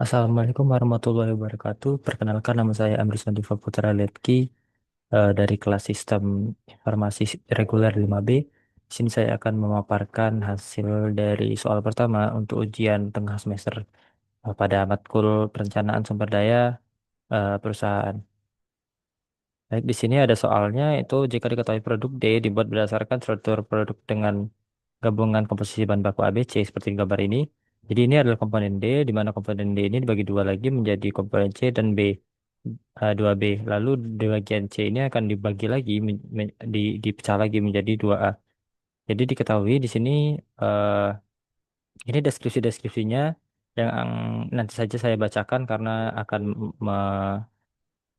Assalamualaikum warahmatullahi wabarakatuh. Perkenalkan nama saya Amri Diva Putra Letki dari kelas Sistem Informasi Reguler 5B. Di sini saya akan memaparkan hasil dari soal pertama untuk ujian tengah semester pada matkul Perencanaan Sumber Daya Perusahaan. Baik, di sini ada soalnya itu jika diketahui produk D dibuat berdasarkan struktur produk dengan gabungan komposisi bahan baku ABC seperti di gambar ini. Jadi ini adalah komponen D, di mana komponen D ini dibagi dua lagi menjadi komponen C dan B, 2B. Lalu di bagian C ini akan dibagi lagi, dipecah lagi menjadi 2A. Jadi diketahui di sini eh, ini deskripsi-deskripsinya yang nanti saja saya bacakan karena akan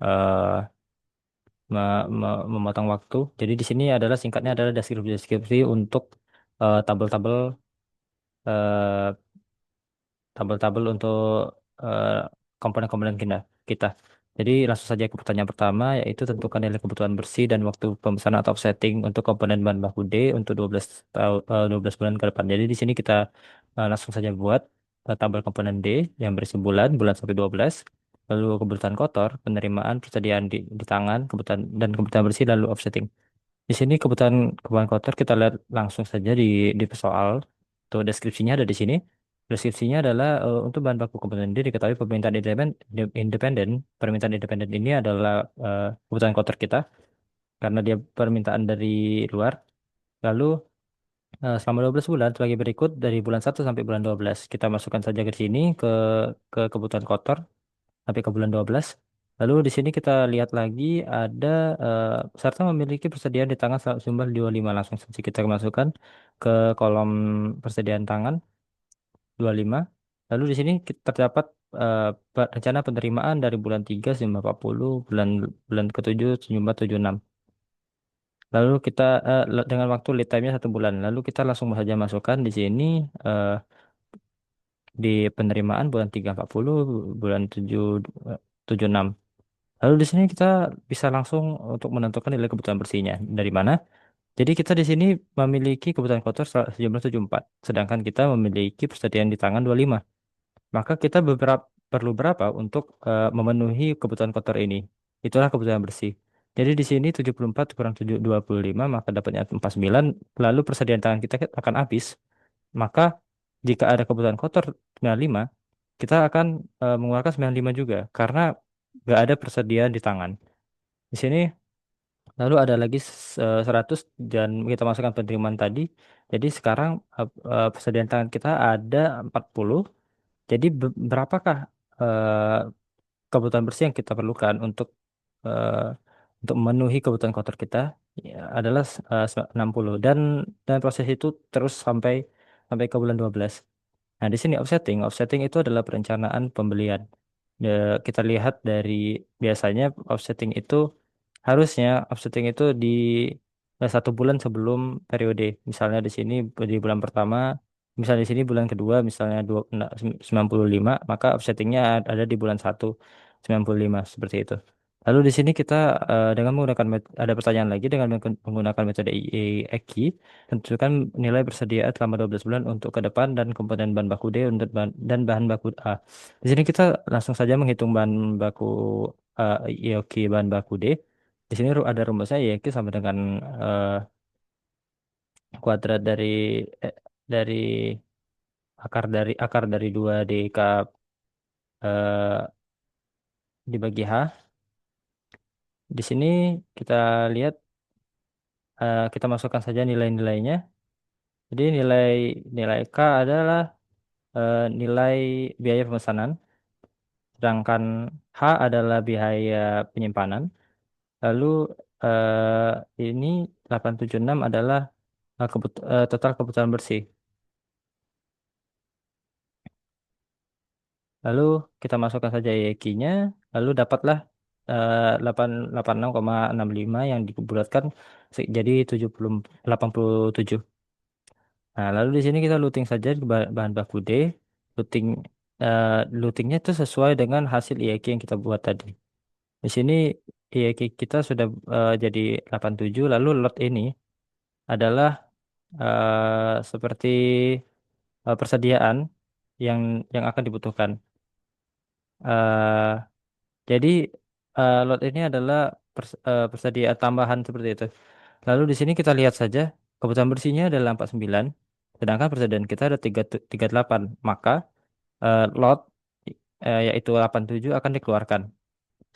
eh, memotong waktu. Jadi di sini adalah singkatnya adalah deskripsi-deskripsi untuk tabel-tabel eh, tabel-tabel untuk eh, komponen-komponen kita. Jadi langsung saja ke pertanyaan pertama, yaitu tentukan nilai kebutuhan bersih dan waktu pemesanan atau offsetting untuk komponen bahan baku D untuk 12 bulan ke depan. Jadi di sini kita langsung saja buat tabel komponen D yang berisi bulan, bulan sampai 12, lalu kebutuhan kotor, penerimaan, persediaan di tangan, kebutuhan dan kebutuhan bersih, lalu offsetting. Di sini kebutuhan kotor kita lihat langsung saja di soal. Tuh deskripsinya ada di sini. Deskripsinya adalah untuk bahan baku komponen D diketahui permintaan independen. Permintaan independen ini adalah kebutuhan kotor kita karena dia permintaan dari luar. Lalu selama 12 bulan sebagai berikut dari bulan 1 sampai bulan 12 kita masukkan saja ke sini ke kebutuhan kotor sampai ke bulan 12. Lalu di sini kita lihat lagi ada serta memiliki persediaan di tangan sumber 25. Langsung saja kita masukkan ke kolom persediaan tangan 25. Lalu di sini terdapat rencana penerimaan dari bulan 3 sejumlah 40, bulan bulan ke-7 sejumlah 76. Lalu kita dengan waktu lead time-nya 1 bulan. Lalu kita langsung saja masukkan di sini eh, di penerimaan bulan 3 40, bulan 7 76. Lalu di sini kita bisa langsung untuk menentukan nilai kebutuhan bersihnya. Dari mana? Jadi kita di sini memiliki kebutuhan kotor sejumlah 74, sedangkan kita memiliki persediaan di tangan 25. Maka kita perlu berapa untuk memenuhi kebutuhan kotor ini? Itulah kebutuhan bersih. Jadi di sini 74 kurang 25, maka dapatnya 49. Lalu persediaan tangan kita akan habis. Maka jika ada kebutuhan kotor 95, kita akan mengeluarkan 95 juga karena nggak ada persediaan di tangan. Di sini lalu ada lagi 100 dan kita masukkan penerimaan tadi. Jadi sekarang persediaan tangan kita ada 40. Jadi berapakah eh, kebutuhan bersih yang kita perlukan eh, untuk memenuhi kebutuhan kotor kita? Ya, adalah 60 dan proses itu terus sampai sampai ke bulan 12. Nah, di sini offsetting. Offsetting itu adalah perencanaan pembelian. Kita lihat dari biasanya offsetting itu di 1 bulan sebelum periode. Misalnya di sini di bulan pertama, misalnya di sini bulan kedua, misalnya 95, maka offsettingnya ada di bulan 1 95 seperti itu. Lalu di sini kita dengan menggunakan ada pertanyaan lagi dengan menggunakan metode EKI, tentukan nilai persediaan selama 12 bulan untuk ke depan dan komponen bahan baku D dan bahan baku A. Di sini kita langsung saja menghitung bahan baku IOQ bahan baku D. Di sini ada rumusnya IOQ sama dengan eh, kuadrat eh, dari akar dari 2 dikali eh, dibagi H. Di sini kita lihat kita masukkan saja nilai-nilainya. Jadi nilai nilai K adalah nilai biaya pemesanan, sedangkan H adalah biaya penyimpanan. Lalu ini 876 adalah total kebutuhan bersih. Lalu kita masukkan saja YK-nya, lalu dapatlah 886,65 yang dibulatkan jadi 87. Nah, lalu di sini kita looting saja ke bahan baku D. Looting eh, lootingnya itu sesuai dengan hasil IEK yang kita buat tadi. Di sini IEK kita sudah jadi 87. Lalu lot ini adalah seperti persediaan yang akan dibutuhkan. Eh, jadi lot ini adalah persediaan tambahan seperti itu. Lalu di sini kita lihat saja kebutuhan bersihnya adalah 49, sedangkan persediaan kita ada 38. Maka lot yaitu 87 akan dikeluarkan.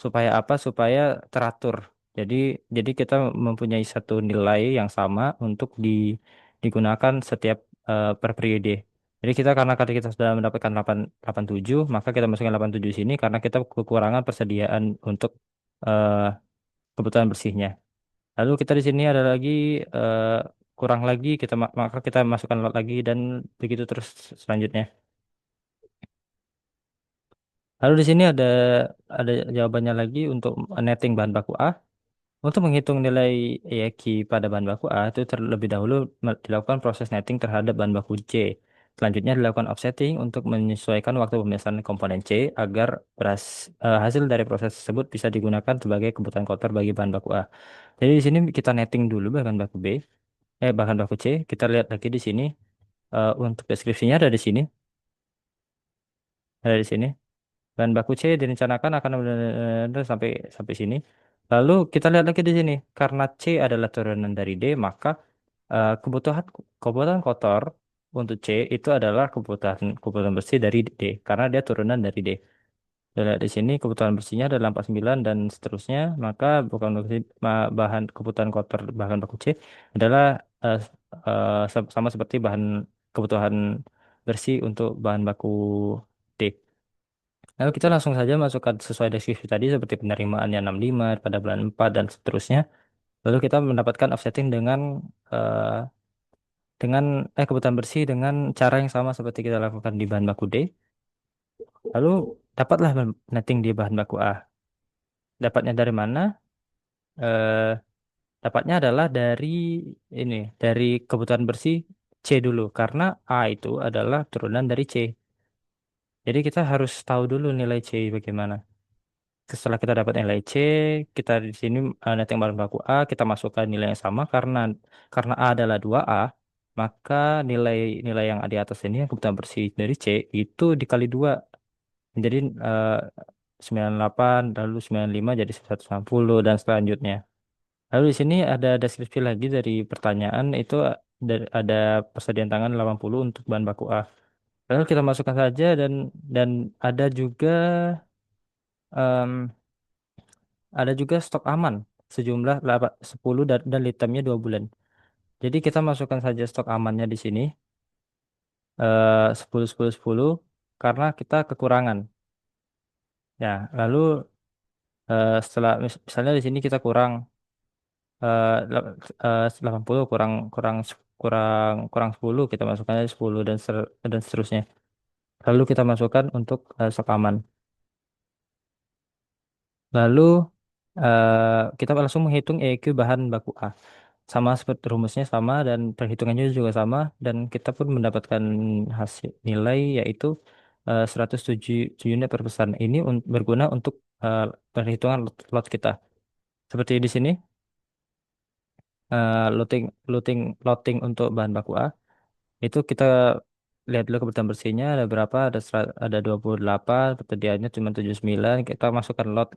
Supaya apa? Supaya teratur. Jadi jadi kita mempunyai satu nilai yang sama untuk digunakan setiap per periode. Jadi kita karena tadi kita sudah mendapatkan 87, maka kita masukkan 87 di sini karena kita kekurangan persediaan untuk eh, kebutuhan bersihnya. Lalu kita di sini ada lagi eh, kurang lagi maka kita masukkan lot lagi dan begitu terus selanjutnya. Lalu di sini ada jawabannya lagi untuk netting bahan baku A. Untuk menghitung nilai EYQ pada bahan baku A itu terlebih dahulu dilakukan proses netting terhadap bahan baku C. Selanjutnya dilakukan offsetting untuk menyesuaikan waktu pemisahan komponen C agar hasil dari proses tersebut bisa digunakan sebagai kebutuhan kotor bagi bahan baku A. Jadi di sini kita netting dulu bahan baku B, bahan baku C. Kita lihat lagi di sini untuk deskripsinya ada di sini. Bahan baku C direncanakan akan sampai sampai sini. Lalu kita lihat lagi di sini, karena C adalah turunan dari D, maka kebutuhan kebutuhan kotor untuk C itu adalah kebutuhan bersih dari D, karena dia turunan dari D. Kita lihat di sini kebutuhan bersihnya adalah 49 dan seterusnya, maka bukan bahan kebutuhan kotor bahan baku C adalah eh, sama seperti kebutuhan bersih untuk bahan baku D. Lalu kita langsung saja masukkan sesuai deskripsi tadi seperti penerimaannya 65 pada bulan 4 dan seterusnya. Lalu kita mendapatkan offsetting eh, dengan kebutuhan bersih dengan cara yang sama seperti kita lakukan di bahan baku D. Lalu dapatlah netting di bahan baku A. Dapatnya dari mana? Eh, Dapatnya adalah ini, dari kebutuhan bersih C dulu karena A itu adalah turunan dari C. Jadi kita harus tahu dulu nilai C bagaimana. Setelah kita dapat nilai C, kita di sini netting bahan baku A, kita masukkan nilai yang sama karena A adalah 2A, maka nilai nilai yang di atas ini yang kebutuhan bersih dari C itu dikali 2. Jadi 98 lalu 95 jadi 190 dan selanjutnya. Lalu di sini ada deskripsi lagi dari pertanyaan itu ada persediaan tangan 80 untuk bahan baku A. Lalu kita masukkan saja dan ada juga em, ada juga stok aman sejumlah 10 dan lead time-nya 2 bulan. Jadi kita masukkan saja stok amannya di sini 10 10 10 karena kita kekurangan. Ya, lalu setelah misalnya di sini kita kurang 80 kurang kurang kurang 10 kita masukkan aja 10 dan seterusnya. Lalu kita masukkan untuk stok aman. Lalu kita langsung menghitung EQ bahan baku A. Sama seperti rumusnya sama dan perhitungannya juga sama dan kita pun mendapatkan hasil nilai yaitu 107 unit per pesan. Ini berguna untuk perhitungan lot kita. Seperti di sini loading loading loading untuk bahan baku A itu kita lihat dulu kebutuhan bersihnya ada berapa ada 28 persediaannya cuma 79 kita masukkan lot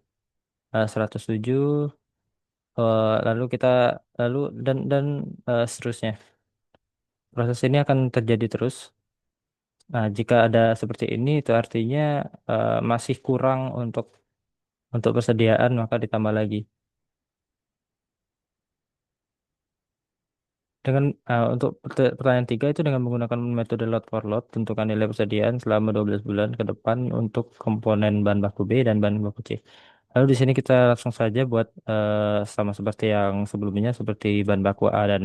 107 lalu kita lalu seterusnya. Proses ini akan terjadi terus. Nah, jika ada seperti ini, itu artinya masih kurang untuk persediaan, maka ditambah lagi. Dengan untuk pertanyaan 3 itu dengan menggunakan metode load for load, tentukan nilai persediaan selama 12 bulan ke depan untuk komponen bahan baku B dan bahan baku C. Lalu di sini kita langsung saja buat sama seperti yang sebelumnya, seperti bahan baku A dan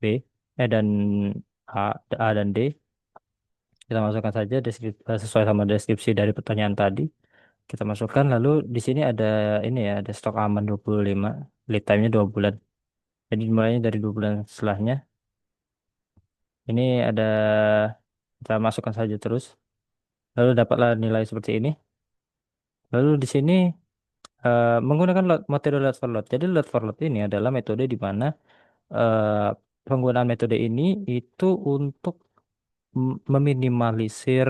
B, dan A, A dan D. Kita masukkan saja sesuai sama deskripsi dari pertanyaan tadi. Kita masukkan lalu di sini ada ini ya, ada stok aman 25, lead time-nya 2 bulan. Jadi mulainya dari 2 bulan setelahnya. Ini ada kita masukkan saja terus. Lalu dapatlah nilai seperti ini. Lalu di sini menggunakan metode load for load. Jadi load for load ini adalah metode di mana eh, penggunaan metode ini itu untuk meminimalisir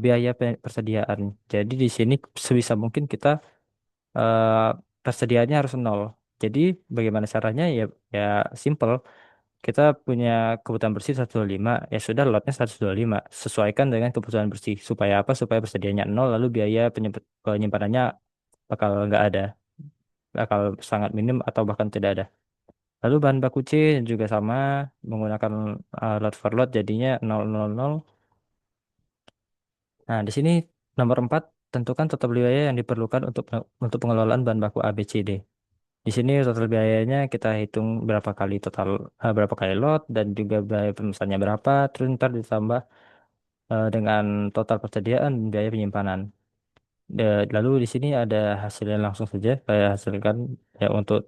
biaya persediaan. Jadi di sini sebisa mungkin kita eh, persediaannya harus nol. Jadi bagaimana caranya ya ya simple. Kita punya kebutuhan bersih 125, ya sudah lotnya 125. Sesuaikan dengan kebutuhan bersih. Supaya apa? Supaya persediaannya nol, lalu biaya penyimpanannya bakal nggak ada, bakal sangat minim atau bahkan tidak ada. Lalu bahan baku C juga sama, menggunakan lot for lot jadinya 000. Nah, di sini nomor 4, tentukan total biaya yang diperlukan untuk pengelolaan bahan baku A, B, C, D. Di sini total biayanya kita hitung berapa kali total, berapa kali lot, dan juga biaya pemesannya berapa, terus ntar ditambah dengan total persediaan dan biaya penyimpanan. Lalu di sini ada hasilnya langsung saja saya hasilkan ya untuk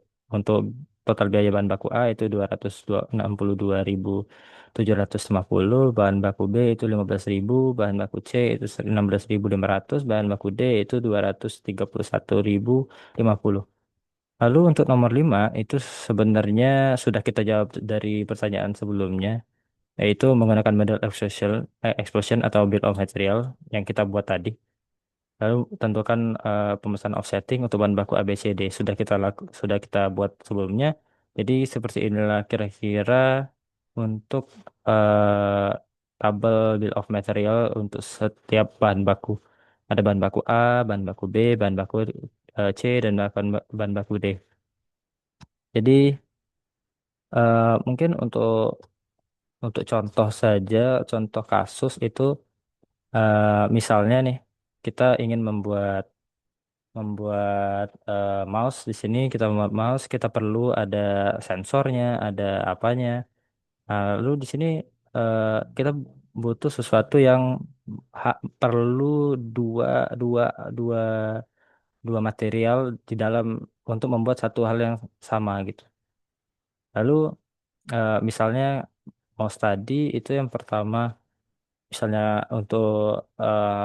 total biaya bahan baku A itu 262.750, bahan baku B itu 15.000, bahan baku C itu 16.500, bahan baku D itu 231.050. Lalu untuk nomor 5 itu sebenarnya sudah kita jawab dari pertanyaan sebelumnya, yaitu menggunakan model explosion atau bill of material yang kita buat tadi. Lalu tentukan pemesan offsetting untuk bahan baku ABCD sudah kita buat sebelumnya. Jadi seperti inilah kira-kira untuk eh, tabel bill of material untuk setiap bahan baku. Ada bahan baku A, bahan baku B, bahan baku C, dan bahan baku D. Jadi mungkin untuk contoh saja, contoh kasus itu misalnya nih kita ingin membuat membuat mouse. Di sini kita membuat mouse, kita perlu ada sensornya, ada apanya. Lalu di sini eh, kita butuh sesuatu yang perlu dua dua dua dua material di dalam untuk membuat satu hal yang sama gitu. Lalu misalnya mouse tadi itu yang pertama, misalnya untuk eh,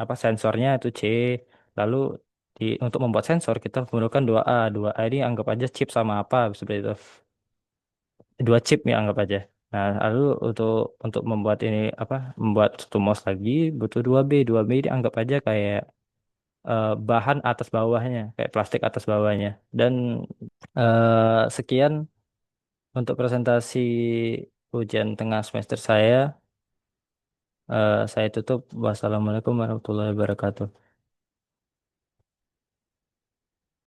apa sensornya itu C, lalu untuk membuat sensor kita memerlukan dua A ini anggap aja chip sama apa seperti itu, dua chip ya anggap aja. Nah, lalu untuk membuat ini apa, membuat satu mouse lagi butuh dua B ini anggap aja kayak bahan atas bawahnya, kayak plastik atas bawahnya. Dan sekian untuk presentasi ujian tengah semester saya. Saya tutup. Wassalamualaikum warahmatullahi wabarakatuh.